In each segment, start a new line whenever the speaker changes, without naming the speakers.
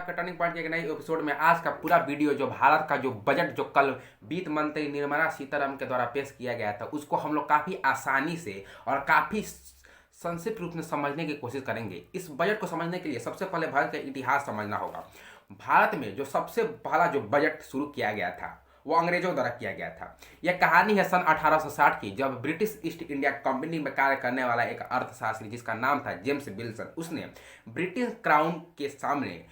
आपका turning point के एक नए एपिसोड में आज का पूरा वीडियो जो भारत का जो बजट जो कल वित्त मंत्री निर्मला सीतारमण के द्वारा पेश किया गया था उसको हम लोग काफ़ी आसानी से और काफ़ी संक्षिप्त रूप में समझने की कोशिश करेंगे। इस बजट को समझने के लिए सबसे पहले भारत का इतिहास समझना होगा। भारत में जो सबसे पहला जो बजट शुरू किया गया था वो अंग्रेजों द्वारा किया गया था। यह कहानी है सन 1860 की, जब ब्रिटिश ईस्ट इंडिया कंपनी में कार्य करने वाला एक अर्थशास्त्री जिसका नाम था जेम्स विल्सन, उसने ब्रिटिश क्राउन के सामने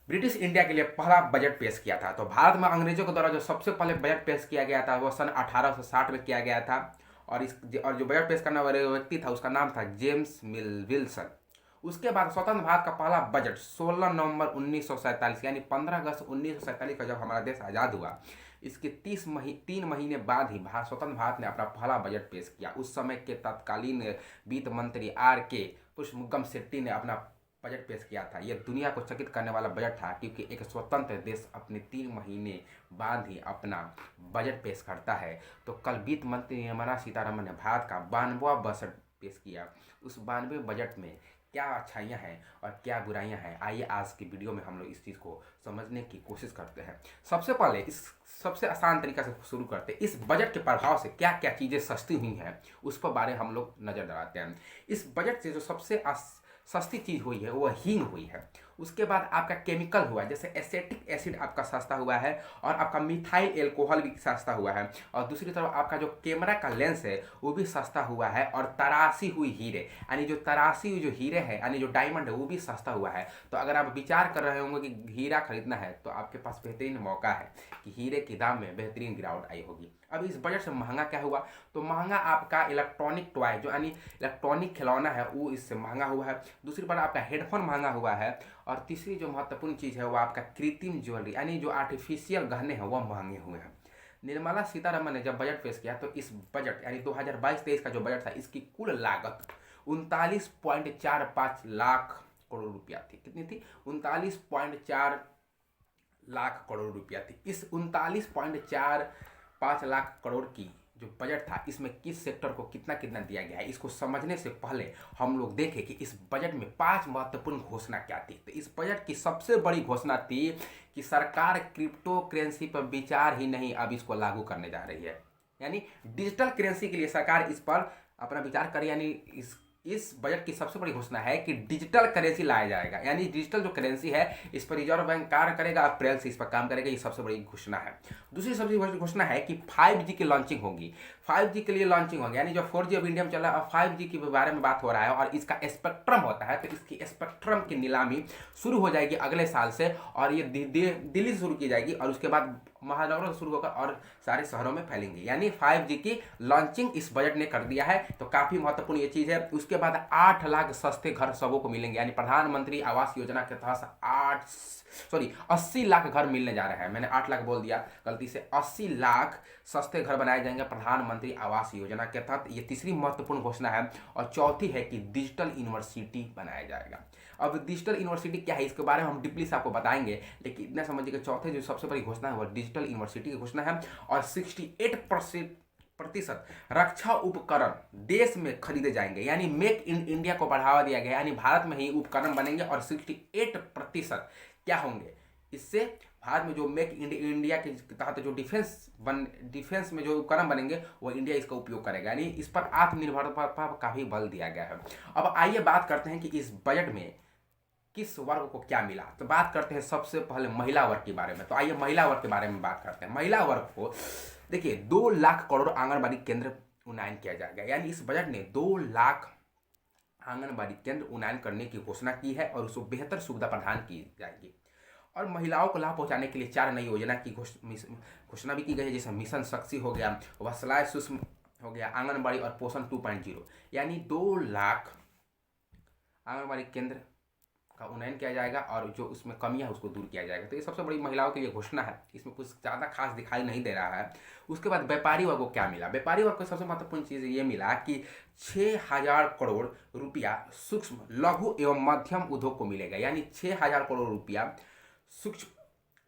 ब्रिटिश इंडिया के लिए पहला बजट पेश किया था। तो भारत में अंग्रेजों के द्वारा जो सबसे पहले बजट पेश किया गया था वो सन 1860 में किया गया था और जो बजट पेश करने वाले व्यक्ति था उसका नाम था जेम्स मिल विल्सन। उसके बाद स्वतंत्र भारत का पहला बजट 16 नवंबर 1947 यानी 15 अगस्त 1947 का जब हमारा देश आज़ाद हुआ, इसके 3 महीने बाद ही स्वतंत्र भारत ने अपना पहला बजट पेश किया। उस समय के तत्कालीन वित्त मंत्री R.K. पुष्पमुगम शेट्टी ने अपना बजट पेश किया था। यह दुनिया को चकित करने वाला बजट था क्योंकि एक स्वतंत्र देश अपने 3 महीने बाद ही अपना बजट पेश करता है। तो कल वित्त मंत्री निर्मला सीतारमण ने भारत का 92वां बजट पेश किया। उस 92वें बजट में क्या अच्छाइयाँ हैं और क्या बुराइयाँ हैं, आइए आज की वीडियो में हम लोग इस चीज़ को समझने की कोशिश करते हैं। सबसे पहले इस सबसे आसान तरीका से शुरू करते हैं। इस बजट के प्रभाव से क्या क्या चीज़ें सस्ती हुई हैं उस पर बारे हम लोग नज़र डालते हैं। इस बजट से जो सबसे सस्ती चीज़ हुई है वो हींग हुई है। उसके बाद आपका केमिकल हुआ, जैसे एसेटिक एसिड आपका सस्ता हुआ है और आपका मिथाइल एल्कोहल भी सस्ता हुआ है। और दूसरी तरफ आपका जो कैमरा का लेंस है वो भी सस्ता हुआ है। और तराशी हुई हीरे यानी जो तराशी हुई जो हीरे है यानी जो डायमंड है वो भी सस्ता हुआ है। तो अगर आप विचार कर रहे होंगे कि हीरा खरीदना है तो आपके पास बेहतरीन मौका है कि हीरे के दाम में बेहतरीन गिरावट आई होगी। अब इस बजट से महंगा क्या हुआ, तो महंगा आपका इलेक्ट्रॉनिक टॉय जो यानी इलेक्ट्रॉनिक खिलौना है वो इससे महंगा हुआ है। दूसरी बार आपका हेडफोन महंगा हुआ है। और तीसरी जो महत्वपूर्ण चीज़ है वो आपका कृत्रिम ज्वेलरी यानी जो आर्टिफिशियल गहने हैं वह महंगे हुए हैं। निर्मला सीतारमण ने जब बजट पेश किया तो इस बजट यानी 2022-23 का जो बजट था इसकी कुल लागत 39.45 लाख करोड़ रुपया थी। कितनी थी? 39.4 लाख करोड़ रुपया थी। इस 39.45 लाख करोड़ की जो बजट था इसमें किस सेक्टर को कितना कितना दिया गया है, इसको समझने से पहले हम लोग देखें कि इस बजट में 5 महत्वपूर्ण घोषणा क्या थी। तो इस बजट की सबसे बड़ी घोषणा थी कि सरकार क्रिप्टो करेंसी पर विचार ही नहीं अब इसको लागू करने जा रही है। यानी डिजिटल करेंसी के लिए सरकार इस पर अपना विचार करे। यानी इस बजट की सबसे बड़ी घोषणा है कि डिजिटल करेंसी लाया जाएगा। यानी डिजिटल जो करेंसी है इस पर रिजर्व बैंक कार्य करेगा, अप्रैल से इस पर काम करेगा। ये सबसे बड़ी घोषणा है। दूसरी सबसे बड़ी घोषणा है कि 5G की लॉन्चिंग होगी। 5G के लिए लॉन्चिंग होगी यानी जो 4G अब इंडिया में चल रहा है, 5G के बारे में बात हो रहा है और इसका स्पेक्ट्रम होता है। तो इसकी स्पेक्ट्रम की नीलामी शुरू हो जाएगी अगले साल से और ये दिल्ली से शुरू की जाएगी और उसके बाद महानगरों से शुरू होकर और सारे शहरों में फैलेंगी। यानी 5G की लॉन्चिंग इस बजट ने कर दिया है। तो काफ़ी महत्वपूर्ण ये चीज़ है। उसके बाद 8 लाख सस्ते घर सबों को मिलेंगे। यानी प्रधानमंत्री आवास योजना के तहत 80 लाख घर मिलने जा रहे हैं। मैंने 8 लाख बोल दिया गलती से। 80 लाख सस्ते घर बनाए जाएंगे प्रधानमंत्री आवास योजना के तहत। ये तीसरी महत्वपूर्ण घोषणा है। और चौथी है कि डिजिटल यूनिवर्सिटी बनाया जाएगा। अब डिजिटल यूनिवर्सिटी क्या है इसके बारे में हम डीपली से आपको बताएंगे, लेकिन इतना समझिए कि चौथे जो सबसे बड़ी घोषणा है वो डिजिटल यूनिवर्सिटी की घोषणा है। और 68% रक्षा उपकरण देश में खरीदे जाएंगे। यानी मेक इन इंडिया को बढ़ावा दिया गया। यानी भारत में ही उपकरण बनेंगे और 68% क्या होंगे इससे भारत में जो मेक इन इंडिया के तहत जो डिफेंस में जो उपकरण बनेंगे वो इंडिया इसका उपयोग करेगा। यानी इस पर आत्मनिर्भरता पर काफ़ी बल दिया गया है। अब आइए बात करते हैं कि इस बजट में किस वर्ग को क्या मिला। तो बात करते हैं सबसे पहले महिला वर्ग के बारे में। तो आइए महिला वर्ग के बारे में बात करते हैं। महिला वर्ग को देखिए 2 लाख करोड़ आंगनबाड़ी केंद्र उन्नयन किया जाएगा। यानी इस बजट ने 2 लाख आंगनबाड़ी केंद्र उन्नयन करने की घोषणा की है और उसको बेहतर सुविधा प्रदान की जाएगी। और महिलाओं को लाभ पहुंचाने के लिए 4 नई योजना की घोषणा भी की गई है, जैसे मिशन शक्ति हो गया, वत्सलाय सूक्ष्म हो गया, आंगनबाड़ी और पोषण 2.0। यानी 2 लाख आंगनबाड़ी केंद्र का उन्नयन किया जाएगा और जो उसमें कमियां है उसको दूर किया जाएगा। तो ये सबसे बड़ी महिलाओं के लिए घोषणा है। इसमें कुछ ज़्यादा खास दिखाई नहीं दे रहा है। उसके बाद व्यापारी वर्ग को क्या मिला। व्यापारी वर्ग को सबसे महत्वपूर्ण चीज़ ये मिला कि 6,000 करोड़ रुपया सूक्ष्म लघु एवं मध्यम उद्योग को मिलेगा। यानी 6,000 करोड़ रुपया सूक्ष्म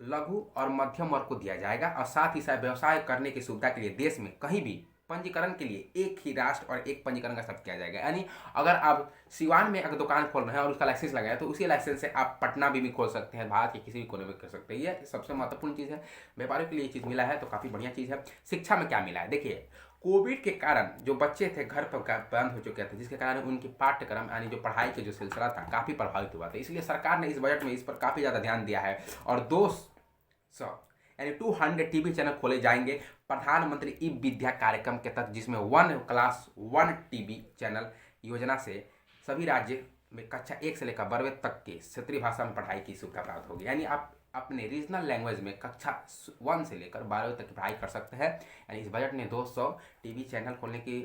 लघु और मध्यम वर्ग को दिया जाएगा और साथ ही साथ व्यवसाय करने की सुविधा के लिए देश में कहीं भी पंजीकरण के लिए एक ही राष्ट्र और एक पंजीकरण का शब्द किया जाएगा। यानी अगर आप सिवान में अगर दुकान खोल रहे हैं और उसका लाइसेंस लगाया तो उसी लाइसेंस से आप पटना में भी खोल सकते हैं, भारत के किसी भी कोने में कर सकते हैं। ये सबसे महत्वपूर्ण चीज़ है, व्यापारियों के लिए ये चीज़ मिला है तो काफ़ी बढ़िया चीज़ है। शिक्षा में क्या मिला है, देखिए कोविड के कारण जो बच्चे थे घर पर बंद हो चुके थे, जिसके कारण उनकी पाठ्यक्रम यानी जो पढ़ाई के जो सिलसिला था काफ़ी प्रभावित हुआ था। इसलिए सरकार ने इस बजट में इस पर काफ़ी ज़्यादा ध्यान दिया है और 200 यानी 200 टीवी चैनल खोले जाएंगे प्रधानमंत्री ई विद्या कार्यक्रम के तहत, जिसमें 1 टीवी चैनल योजना से सभी राज्य में कक्षा 1 से लेकर 12वीं तक के क्षेत्रीय भाषा में पढ़ाई की सुविधा प्राप्त होगी। यानी आप अपने रीजनल लैंग्वेज में कक्षा 1 से लेकर 12वीं तक की पढ़ाई कर सकते हैं। यानी इस बजट ने 200 टीवी चैनल खोलने की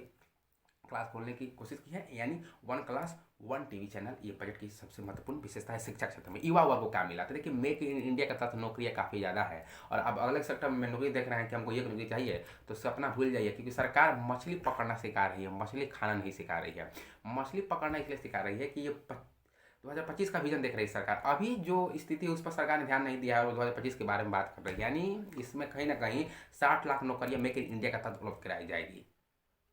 क्लास खोलने की कोशिश की है, यानी 1 क्लास 1 टीवी चैनल। ये बजट की सबसे महत्वपूर्ण विशेषता है। शिक्षा क्षेत्र में युवा वर्ग को क्या मिला, तो देखिए मेक इन इंडिया के तहत नौकरियाँ काफ़ी ज़्यादा है और अब अलग सेक्टर में नौकरी देख रहे हैं कि हमको ये नौकरी चाहिए, तो सपना भूल जाइए, क्योंकि सरकार मछली पकड़ना सिखा रही है, मछली खाना नहीं सिखा रही है। मछली पकड़ना इसलिए सिखा रही है कि ये 2025 का विजन देख रही है सरकार। अभी जो स्थिति उस पर सरकार ने ध्यान नहीं दिया है और 2025 के बारे में बात कर रही है। यानी इसमें कहीं ना कहीं 60 लाख नौकरियां मेक इन इंडिया का तहत उपलब्ध कराई जाएगी।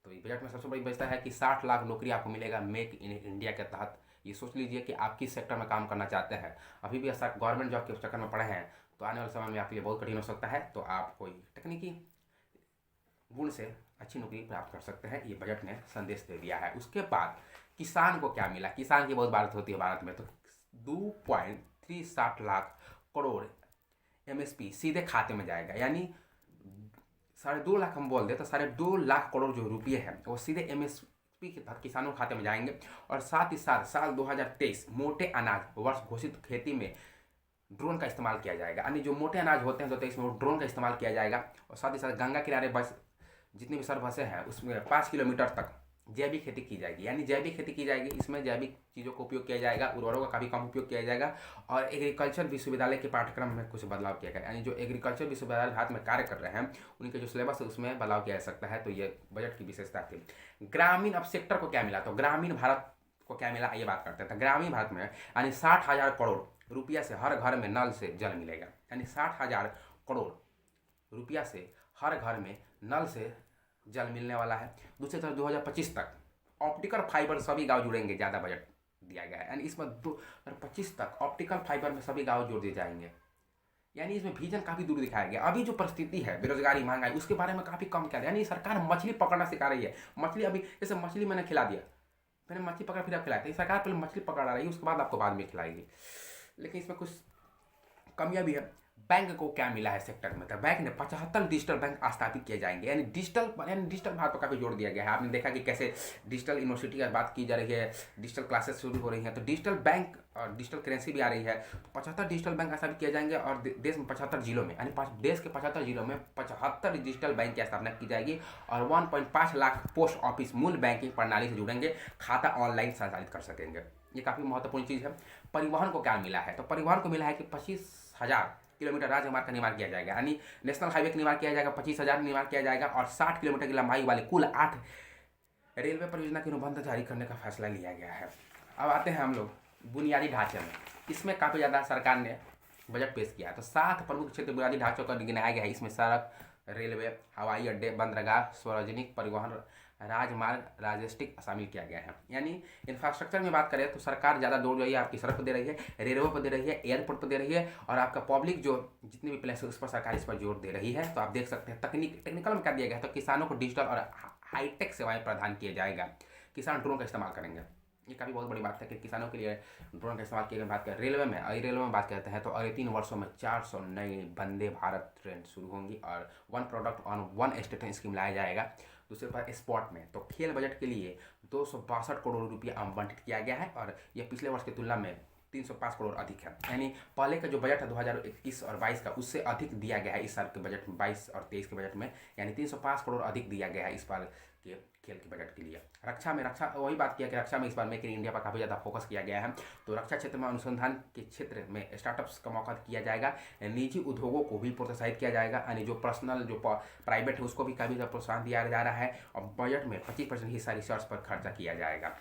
तो इस बजट में सबसे बड़ी विशेषता है कि 60 लाख नौकरी आपको मिलेगा मेक इन इंडिया के तहत। ये सोच लीजिए कि आप किस सेक्टर में काम करना चाहते हैं, अभी भी ऐसा गवर्नमेंट जॉब के चक्कर में पड़े हैं तो आने वाले समय में आपके लिए बहुत कठिन हो सकता है। तो आप कोई तकनीकी गुण से अच्छी नौकरी प्राप्त कर सकते हैं, ये बजट ने संदेश दे दिया है। उसके बाद किसान को क्या मिला, किसान की बहुत बात होती है भारत में, तो 2.37 लाख करोड़ एमएसपी सीधे खाते में जाएगा। यानी 2.5 लाख हम बोल दें तो 2.5 लाख करोड़ जो रुपये हैं वो सीधे एमएसपी के तहत किसानों के खाते में जाएंगे। और साथ ही साथ साल 2023 मोटे अनाज वर्ष घोषित खेती में ड्रोन का इस्तेमाल किया जाएगा। यानी जो मोटे अनाज होते हैं 2023 में वो ड्रोन का इस्तेमाल किया जाएगा। और साथ ही साथ गंगा किनारे बस जितनी भी सर बसें हैं उसमें 5 किलोमीटर तक जैविक खेती की जाएगी। यानी जैविक खेती की जाएगी, इसमें जैविक चीज़ों का उपयोग किया जाएगा, उर्वरकों का काफ़ी कम उपयोग किया जाएगा। और एग्रीकल्चर विश्वविद्यालय के पाठ्यक्रम में कुछ बदलाव किया गया। यानी जो एग्रीकल्चर विश्वविद्यालय भारत में कार्य कर रहे हैं उनके जो सिलेबस है उसमें बदलाव किया जा सकता है। तो ये बजट की विशेषता थी। ग्रामीण अब सेक्टर को क्या मिला, तो ग्रामीण भारत को क्या मिला ये बात करते हैं। ग्रामीण भारत में यानी 60,000 करोड़ रुपया से हर घर में नल से जल मिलेगा। यानी 60,000 करोड़ रुपया से हर घर में नल से जल मिलने वाला है। दूसरी तरफ 2025 तक ऑप्टिकल फाइबर सभी गांव जुड़ेंगे, ज़्यादा बजट दिया गया है। यानी इसमें 2025 तक ऑप्टिकल फाइबर में सभी गांव जोड़ दिए जाएंगे। यानी इसमें विजन काफ़ी दूर दिखाया गया। अभी जो परिस्थिति है बेरोजगारी महंगाई उसके बारे में काफ़ी कम किया। यानी सरकार मछली पकड़ना सिखा रही है। मछली अभी जैसे मछली मैंने खिला दिया, मैंने मछली पकड़ फिर आप खिलाते हैं, सरकार पहले मछली पकड़ रही है उसके बाद आपको बाद में खिलाएगी। लेकिन इसमें कुछ कमियाँ भी है। बैंक को क्या मिला है सेक्टर में, तो बैंक ने 75 डिजिटल बैंक स्थापित किए जाएंगे। यानी डिजिटल भारत पर काफ़ी जोर दिया गया है। आपने देखा कि कैसे डिजिटल यूनिवर्सिटी की बात की जा रही है, डिजिटल क्लासेस शुरू हो रही हैं, तो डिजिटल बैंक और डिजिटल करेंसी भी आ रही है। 75 डिजिटल बैंक स्थापित किए जाएंगे और देश में 75 जिलों में यानी देश के 75 जिलों में 75 डिजिटल बैंक की स्थापना की जाएगी। और 1.5 लाख पोस्ट ऑफिस मूल बैंकिंग प्रणाली से जुड़ेंगे, खाता ऑनलाइन संचालित कर सकेंगे। ये काफ़ी महत्वपूर्ण चीज़ है। परिवहन को क्या मिला है, तो परिवहन को मिला है कि 25,000 किलोमीटर राजमार्ग का निर्माण किया जाएगा। यानी नेशनल हाईवे का निर्माण किया जाएगा, 25,000 निर्माण किया जाएगा। और 60 किलोमीटर की लंबाई वाले कुल 8 रेलवे परियोजना के अनुबंध जारी करने का फैसला लिया गया है। अब आते हैं हम लोग बुनियादी ढांचे में। इसमें काफ़ी ज़्यादा सरकार ने बजट पेश किया है। तो 7 प्रमुख क्षेत्र बुनियादी ढांचों का गिनाया गया है। इसमें सड़क, रेलवे, हवाई अड्डे, बंदरगाह, सार्वजनिक परिवहन, राजमार्ग, लॉजिस्टिक शामिल किया गया है। यानी इंफ्रास्ट्रक्चर में बात करें तो सरकार ज़्यादा जोर जो है आपकी सड़क पर दे रही है, रेलवे पर दे रही है, एयरपोर्ट पर दे रही है और आपका पब्लिक जो जितने भी प्लेस है उस पर सरकार इस पर जोर दे रही है। तो आप देख सकते हैं टेक्निकल में क्या दिया गया है, तो किसानों को डिजिटल और हाईटेक सेवाएं प्रदान किया जाएगा। किसान ड्रोन का इस्तेमाल करेंगे। ये काफ़ी बहुत बड़ी बात है कि किसानों के लिए ड्रोन का इस्तेमाल किए गए। बात करें रेलवे में बात करते हैं तो अगले 3 वर्षों में 400 नई वंदे भारत ट्रेन शुरू होंगी और 1 प्रोडक्ट ऑन 1 स्टेशन स्कीम लाया जाएगा। दूसरे पर स्पोर्ट में तो खेल बजट के लिए 262 करोड़ रुपया आवंटित किया गया है और यह पिछले वर्ष की तुलना में 305 करोड़ अधिक है। यानी पहले का जो बजट है 2021 और 22 का उससे अधिक दिया गया है इस साल के बजट में, 22 और 23 के बजट में। यानी 305 करोड़ अधिक दिया गया है इस बार के खेल के बजट के लिए। रक्षा वही बात किया कि रक्षा में इस बार मेक इन इंडिया पर काफ़ी ज़्यादा फोकस किया गया है। तो रक्षा क्षेत्र में अनुसंधान के क्षेत्र में स्टार्टअप्स का मौका किया जाएगा। निजी उद्योगों को भी प्रोत्साहित किया जाएगा। यानी जो पर्सनल जो प्राइवेट है उसको भी काफ़ी ज़्यादा प्रोत्साहन दिया जा रहा है। और बजट में 25% हिस्सा रिसर्च पर खर्चा किया जाएगा।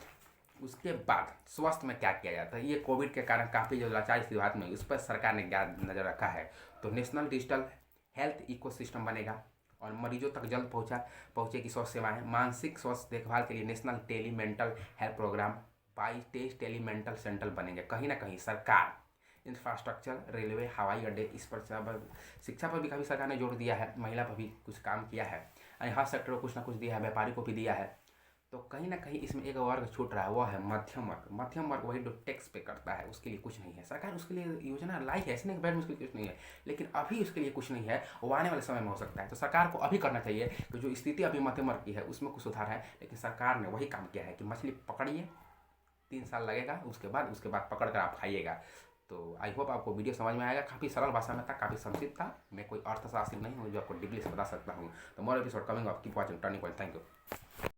उसके बाद स्वास्थ्य में क्या किया जाता है, ये कोविड के कारण काफ़ी जो लाचार स्थिति भारत में उस पर सरकार ने क्या नज़र रखा है। तो नेशनल डिजिटल हेल्थ इकोसिस्टम बनेगा और मरीजों तक जल्द पहुँचे की स्वास्थ्य सेवाएं। मानसिक स्वास्थ्य देखभाल के लिए national tele mental health programme 22-23 tele mental centre बनेंगे। कहीं ना कहीं सरकार इंफ्रास्ट्रक्चर, रेलवे, हवाई अड्डे, इस पर शिक्षा पर भी काफ़ी सरकार ने जोर दिया है, महिला पर भी कुछ काम किया है, यानी हर सेक्टर को कुछ ना कुछ दिया है, व्यापारी को भी दिया है। तो कहीं ना कहीं इसमें एक वर्ग छूट रहा है, वह है मध्यम वर्ग। मध्यम वर्ग वही जो टैक्स पे करता है, उसके लिए कुछ नहीं है। सरकार उसके लिए योजना लाई है, ऐसे नहीं बैठ में उसके लिए कुछ नहीं है, लेकिन अभी उसके लिए कुछ नहीं है, वो आने वाले समय में हो सकता है। तो सरकार को अभी करना चाहिए कि जो स्थिति अभी मध्यम वर्ग की है उसमें कुछ सुधार है, लेकिन सरकार ने वही काम किया है कि मछली पकड़िए, 3 साल लगेगा, उसके बाद पकड़ कर आप खाइएगा। तो आई होप आपको वीडियो समझ में आएगा। काफ़ी सरल भाषा में था, काफ़ी संक्षिप्त था। मैं कोई अर्थशास्त्री नहीं हूँ जो आपको डीपली से बता सकता हूँ। तो more episode coming up, keep watching turning point. Thank you.